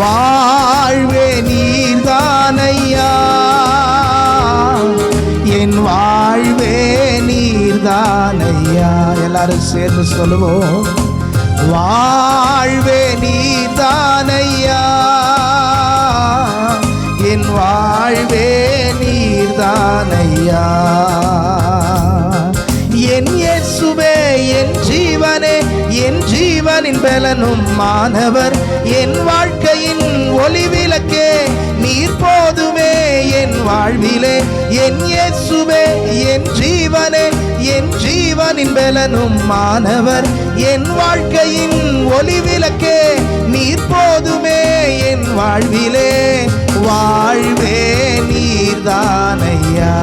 வாழ்வே நீர்தானையா, என் வாழ்வே நீர்தானையா. எல்லாரும் சேர்ந்து சொல்லுவோம், வாழ்வே நீர்தானையா, என் வாழ்வே நீர்தானையா. என் இயேசுவே என் ஜீவனே, என் ஜீவனின் பலனும் மானவர், என் வாழ்க்கையின் ஒளிவிளக்கே நீர் போதுமே என் வாழ்விலே. என் இயேசுவே என் ஜீவனே, என் ஜீவனின் பலனும் மானவர், என் வாழ்க்கையின் ஒளிவிளக்கே நீர் போதுமே என் வாழ்விலே. வாழ்வே நீர்தானையா,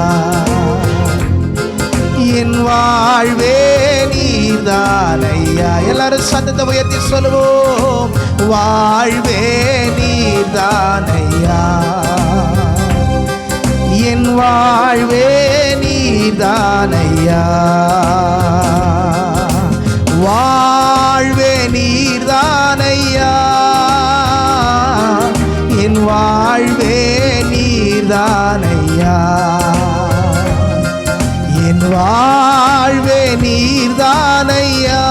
என் வாழ்வே நீர்தானையா. எல்லாரும் சத்தத்தை உயர்த்தி சொல்லுவோம், வாழ்வே நீர்தானையா, என் வாழ்வே நீர்தானையா. வாழ்வே நீர்தானையா, என் வாழ்வே நீர்தானையா, என் வாழ்வே நீர்தானையா,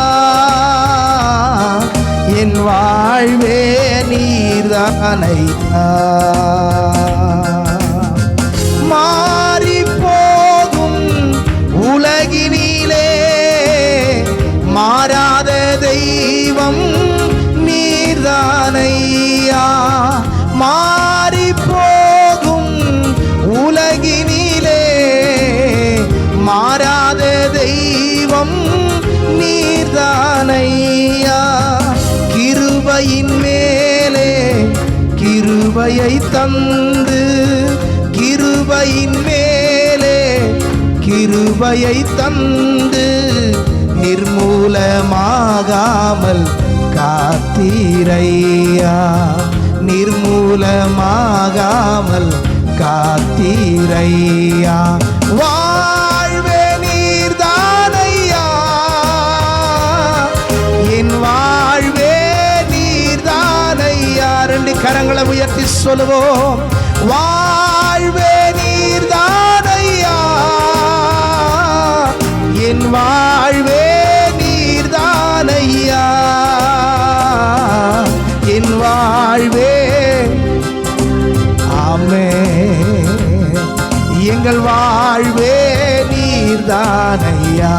என் வாழ்வே நீர்தானையா. மாறி போகும் உலகினிலே மாறாத தெய்வம் நீர்தானையா. மாறி போகும் உலகினிலே மாறாத தெய்வம் நீர்தானையா. கிருபையின் மேலே கிருபையை தந்து, கிருபையின் மேலே கிருபையை தந்து, நிர்மூலமாகாமல் காத்தீரையா, நிர்மூலமாகாமல் காத்தீரையா. வாழ்வே நீர்தானையா, என் வாழ்வே நீர்தானையா. ரெண்டு கரங்களை உயர்த்தி சொல்லுவோம், வாழ்வே நீர்தானையா, என் வாழ்வே நீர்தானையா, என் வாழ்வே. ஆமென். எங்கள் வாழ்வே நீர்தானையா.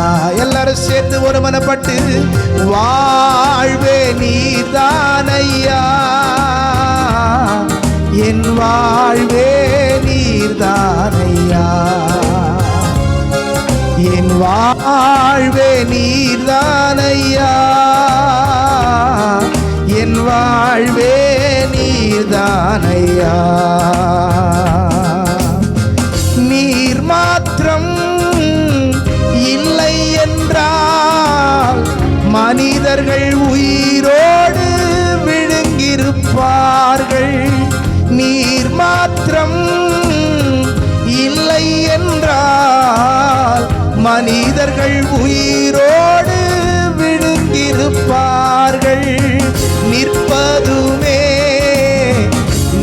எல்லாரும் சேர்ந்து ஒரு மனப்பட்டு, வாழ்வே நீர்தானையா, என் வாழ்வே நீர்தானையா, என் வாழ்வே நீர்தானையா, என் வாழ்வே நீர்தானையா. நீர் மாத்திரம் இல்லை என்றால் மனிதர்கள் உயிரோடு விழுங்கியிருப்பார்கள். நீர் மாத்திரம் இல்லை என்றால் மனிதர்கள் உயிரோடு விழுங்கியிருப்பார்கள். நிற்பதுமே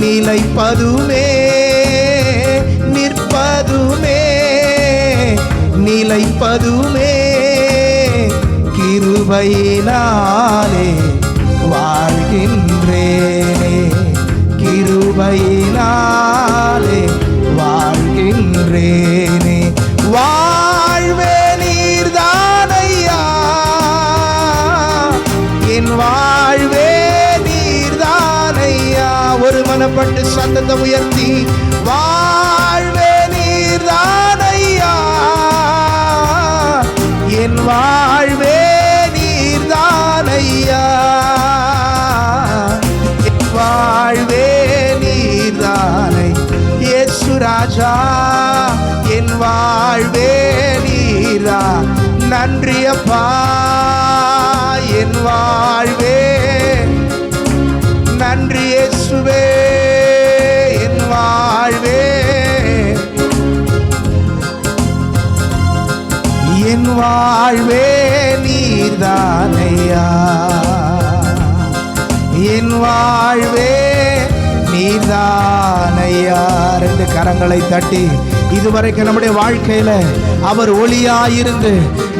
நிலைப்பதுமே, நிற்பதுமே நிலைப்பதுமே கிருபையினாலே வாழ்கின்றேனே, கிருபையினாலே வாழ்கின்றேனே. வாழ்வே நீர்தானையா, என் வாழ்வே நீர்தானையா. ஒரு மனப்பட்டு சத்தத்தை உயர்த்தி, வாழ்வே நீர்தானையா, என் வாழ்வே நீர்தானையா, என் வாழ்வே நீர்தானை. இயேசு ராஜா என் வாழ்வே நீரா. நன்றி அப்பா என் வாழ்வே, நன்றி இயேசுவே என் வாழ்வே, என் வாழ்வே நீர்தானையா, என் வாழ்வே நீர்தான் ஐயா. 2 கரங்களை தட்டி இதுவரைக்கும் நம்முடைய வாழ்க்கையில அவர் ஒளியாயிருந்து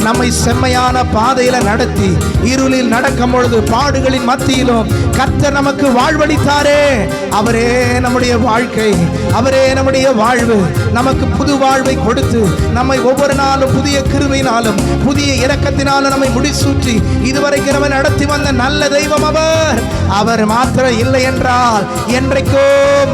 நம்மை செம்மையான பாதையில நடத்தி இருளில் நடக்கும் பொழுது பாடுகளின் மத்தியிலும் கர்த்தர் நமக்கு வாழ்வளித்தாரே. அவரே நம்முடைய வாழ்க்கை, அவரே நம்முடைய வாழ்வு. நமக்கு புது வாழ்வை கொடுத்து நம்மை ஒவ்வொரு நாளும் புதிய கிருபையினாலும் புதிய இரக்கத்தினாலும் நம்மை முடிசூற்றி இதுவரைக்கும் நம்ம நடத்தி வந்த நல்ல தெய்வம் அவர். அவர் மாத்திரம் இல்லை என்றால் என்றைக்கோ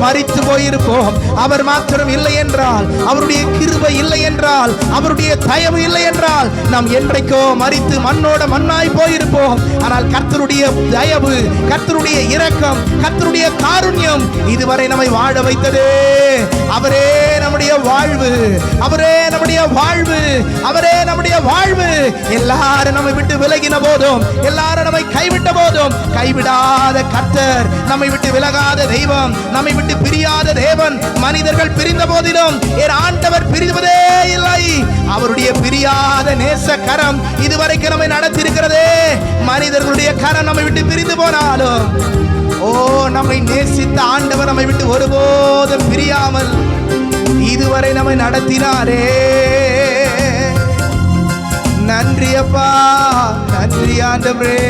மரித்து போயிருப்போம். அவர் மாத்திரம் இல்லை என்றால், அவருடைய கிருபை இல்லை என்றால், அவருடைய தயவு இல்லை என்றால் நாம் என்றைக்கோ மரித்து மண்ணோட மண்ணாய் போயிருப்போம். ஆனால் கர்த்தருடைய தயவு, கர்த்தருடைய இரக்கம், கர்த்தருடைய காருண்யம் இதுவரை நம்மை வாழ வைத்ததே. அவரே நம்முடைய வாழ்வு, அவரே நம்முடைய வாழ்வு, அவரே நம்முடைய வாழ்வு. எல்லாரும் நம்மை விட்டு விலகின போதும், எல்லாரும் நம்மை கைவிட்ட போதும் கைவிடாத கர்த்தர், நம்மை விட்டு விலகாத தெய்வம், நம்மை விட்டு பிரியாத தேவன். மனிதர்கள் பிரிந்த போதிலும் என் ஆண்டவர் பிரிவதே இல்லை. அவருடைய பிரியாத நேச கரம் இதுவரைக்கும் நம்மை நடத்தியிருக்கிறதே. மனிதர்களுடைய கரம் நம்மை விட்டு பிரிந்து போனாலும் நம்மை நேசித்த ஆண்டவர் நம்மை விட்டு ஒருபோதும் பிரியாமல் இதுவரை நம்மை நடத்தினாரே. நன்றி அப்பா, நன்றி ஆண்டவரே.